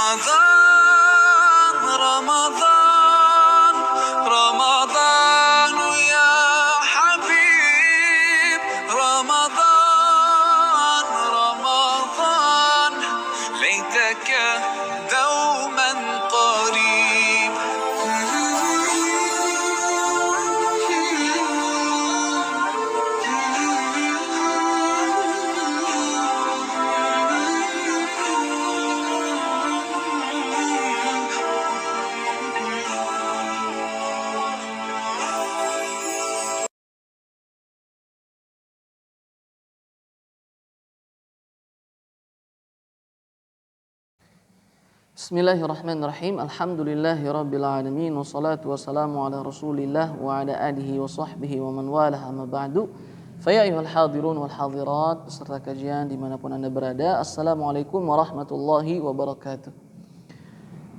رمضان رمضان رمضان يا حبيب رمضان رمضان ليتك دوما قريب Bismillahirrahmanirrahim. Alhamdulillahirabbil alamin wassalatu wassalamu ala Rasulillah wa ala alihi wa sahbihi wa man walah amma ba'du. Fa ya ayyuhal hadirun wal hadirat beserta kajian dimanapun Anda berada. Assalamualaikum warahmatullahi wabarakatuh.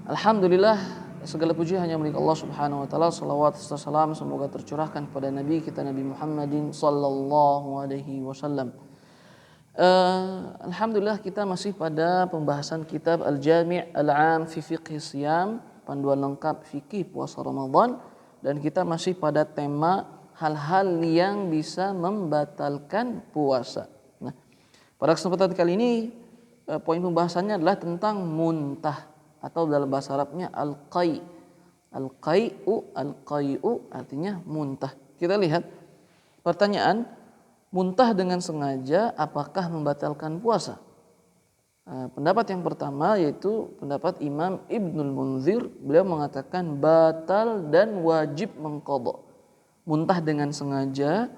Alhamdulillah, segala puji hanya milik Allah Subhanahu wa taala. Shalawat serta salam semoga tercurahkan kepada Nabi kita Nabi Muhammadin sallallahu alaihi wasallam. Alhamdulillah kita masih pada pembahasan kitab Al-Jami' Al-'Am fi Fiqhi Shiyam, panduan lengkap fikih puasa Ramadan, dan kita masih pada tema hal-hal yang bisa membatalkan puasa. Nah, pada kesempatan kali ini poin pembahasannya adalah tentang muntah atau dalam bahasa Arabnya al-qai'. Al-qai'u artinya muntah. Kita lihat pertanyaan, muntah dengan sengaja apakah membatalkan puasa? Pendapat yang pertama yaitu pendapat Imam Ibnul Munzir. Beliau mengatakan batal dan wajib mengqadha. Muntah dengan sengaja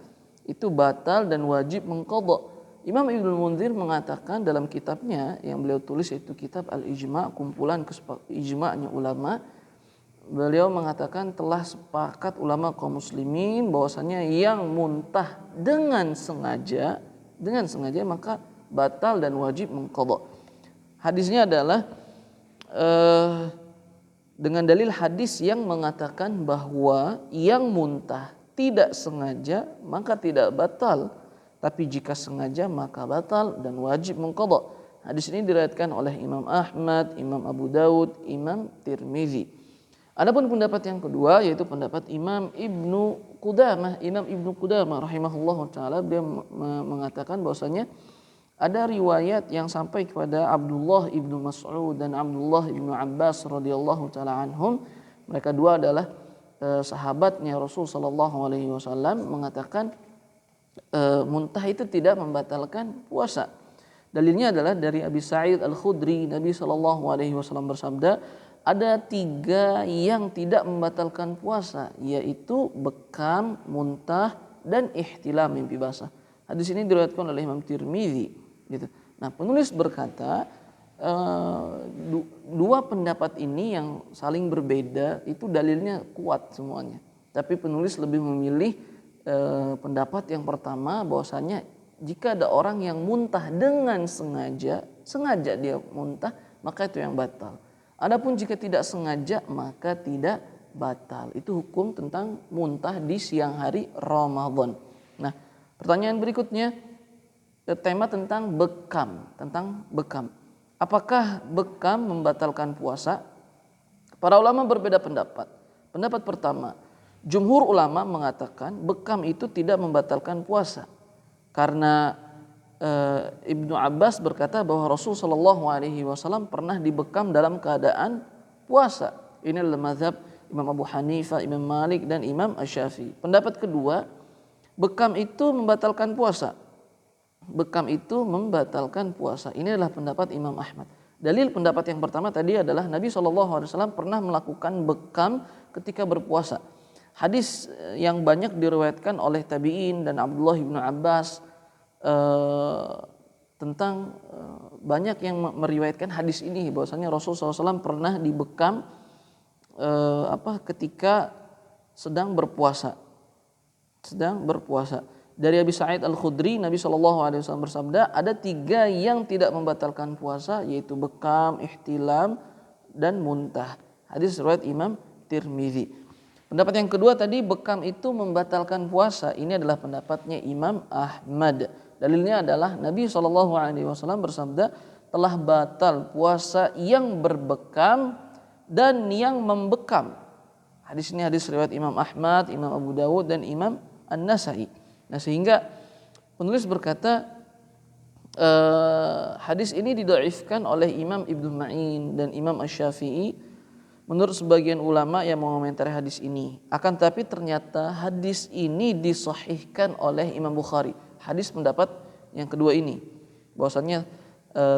itu batal dan wajib mengqadha. Imam Ibnul Munzir mengatakan dalam kitabnya yang beliau tulis yaitu kitab Al-Ijma', kumpulan ijma'nya ulama. Beliau mengatakan telah sepakat ulama kaum muslimin bahwasanya yang muntah dengan sengaja maka batal dan wajib mengqadha. Hadisnya adalah dengan dalil hadis yang mengatakan bahwa yang muntah tidak sengaja maka tidak batal, tapi jika sengaja maka batal dan wajib mengqadha. Hadis ini diriwayatkan oleh Imam Ahmad, Imam Abu Daud, Imam Tirmizi. Adapun pendapat yang kedua yaitu pendapat Imam Ibnu Qudamah rahimahullahu taala. Beliau mengatakan bahwasanya ada riwayat yang sampai kepada Abdullah ibnu Mas'ud dan Abdullah ibnu Abbas radhiyallahu taala anhum. Mereka dua adalah sahabatnya Rasul sallallahu alaihi wasallam, mengatakan muntah itu tidak membatalkan puasa. Dalilnya adalah dari Abi Sa'id Al-Khudri, Nabi sallallahu alaihi wasallam bersabda, ada 3 yang tidak membatalkan puasa, yaitu bekam, muntah, dan ihtilam, mimpi basah. Hadis ini diriwayatkan oleh Imam Tirmizi. Gitu. Nah, penulis berkata dua pendapat ini yang saling berbeda itu dalilnya kuat semuanya. Tapi penulis lebih memilih pendapat yang pertama, bahwasanya jika ada orang yang muntah dengan sengaja dia muntah, maka itu yang batal. Adapun jika tidak sengaja maka tidak batal. Itu hukum tentang muntah di siang hari Ramadan. Nah, pertanyaan berikutnya tema tentang bekam. Apakah bekam membatalkan puasa? Para ulama berbeda pendapat. Pendapat pertama, jumhur ulama mengatakan bekam itu tidak membatalkan puasa. Karena Ibnu Abbas berkata bahwa Rasul sallallahu alaihi wasallam pernah dibekam dalam keadaan puasa. Ini adalah mazhab Imam Abu Hanifah, Imam Malik, dan Imam Asy-Syafi'i. Pendapat kedua, bekam itu membatalkan puasa. Ini adalah pendapat Imam Ahmad. Dalil pendapat yang pertama tadi adalah Nabi sallallahu alaihi wasallam pernah melakukan bekam ketika berpuasa. Hadis yang banyak diriwayatkan oleh tabi'in dan Abdullah bin Abbas tentang banyak yang meriwayatkan hadis ini bahwasanya Rasulullah SAW pernah dibekam ketika sedang berpuasa. Dari Abi Sa'id Al-Khudri, Nabi SAW bersabda, ada 3 yang tidak membatalkan puasa, yaitu bekam, ihtilam, dan muntah. Hadis riwayat Imam Tirmizi. Pendapat yang kedua tadi, bekam itu membatalkan puasa. Ini adalah pendapatnya Imam Ahmad. Dalilnya adalah Nabi SAW bersabda, telah batal puasa yang berbekam dan yang membekam. Hadis ini hadis riwayat Imam Ahmad, Imam Abu Dawud dan Imam An-Nasai. Nah, sehingga penulis berkata hadis ini didhaifkan oleh Imam Ibnu Ma'in dan Imam Asy-Syafi'i menurut sebagian ulama yang mengomentari hadis ini. Akan tetapi ternyata hadis ini disahihkan oleh Imam Bukhari. Hadis pendapat yang kedua ini, bahwasanya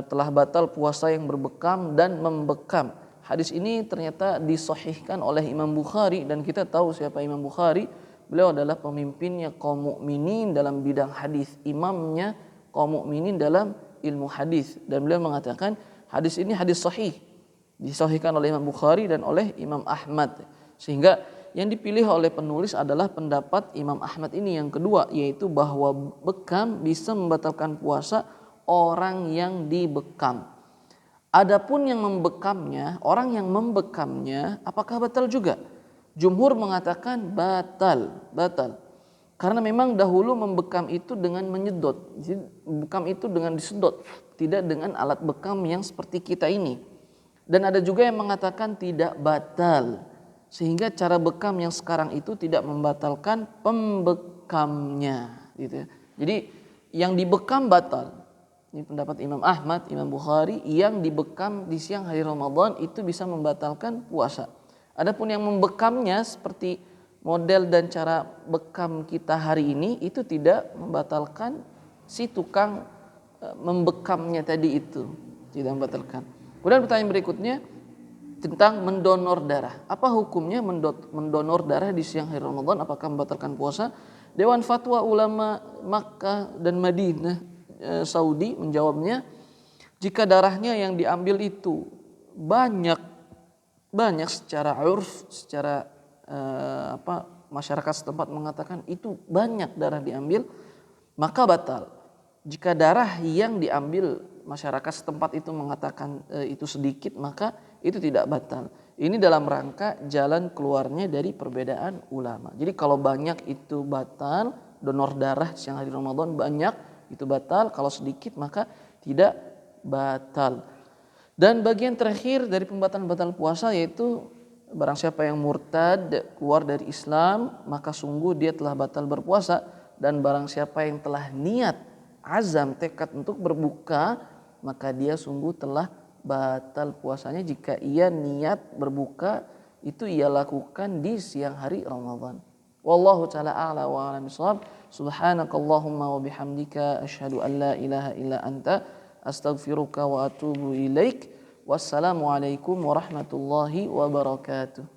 telah batal puasa yang berbekam dan membekam. Hadis ini ternyata disahihkan oleh Imam Bukhari, dan kita tahu siapa Imam Bukhari. Beliau adalah pemimpinnya kaum mukminin dalam bidang hadis, imamnya kaum mukminin dalam ilmu hadis, dan beliau mengatakan hadis ini hadis sahih, disahihkan oleh Imam Bukhari dan oleh Imam Ahmad. Sehingga yang dipilih oleh penulis adalah pendapat Imam Ahmad ini yang kedua, yaitu bahwa bekam bisa membatalkan puasa orang yang dibekam. Adapun yang membekamnya, orang yang membekamnya apakah batal juga? Jumhur mengatakan batal. Karena memang dahulu membekam itu dengan menyedot. Jadi bekam itu dengan disedot, tidak dengan alat bekam yang seperti kita ini. Dan ada juga yang mengatakan tidak batal. Sehingga cara bekam yang sekarang itu tidak membatalkan pembekamnya, gitu ya. Jadi yang dibekam batal. Ini pendapat Imam Ahmad, Imam Bukhari, yang dibekam di siang hari Ramadan itu bisa membatalkan puasa. Adapun yang membekamnya seperti model dan cara bekam kita hari ini itu tidak membatalkan si tukang membekamnya tadi itu, tidak membatalkan. Kemudian pertanyaan berikutnya tentang mendonor darah. Apa hukumnya mendonor darah di siang hari Ramadan? Apakah membatalkan puasa? Dewan Fatwa Ulama Makkah dan Madinah Saudi menjawabnya, jika darahnya yang diambil itu banyak secara urf, secara masyarakat setempat mengatakan itu banyak darah diambil, maka batal. Jika darah yang diambil masyarakat setempat itu mengatakan itu sedikit, maka itu tidak batal. Ini dalam rangka jalan keluarnya dari perbedaan ulama. Jadi kalau banyak itu batal, donor darah siang hari Ramadan banyak itu batal, kalau sedikit maka tidak batal. Dan bagian terakhir dari pembatalan puasa yaitu barang siapa yang murtad, keluar dari Islam, maka sungguh dia telah batal berpuasa. Dan barang siapa yang telah niat, azam, tekad untuk berbuka, maka dia sungguh telah batal puasanya jika ia niat berbuka itu ia lakukan di siang hari Ramadan. Wallahu ta'ala a'la wa a'lam bishawab. Subhanakallahumma wa bihamdika asyhadu an la ilaha illa anta astaghfiruka wa atubu ilaik. Wassalamualaikum warahmatullahi wabarakatuh.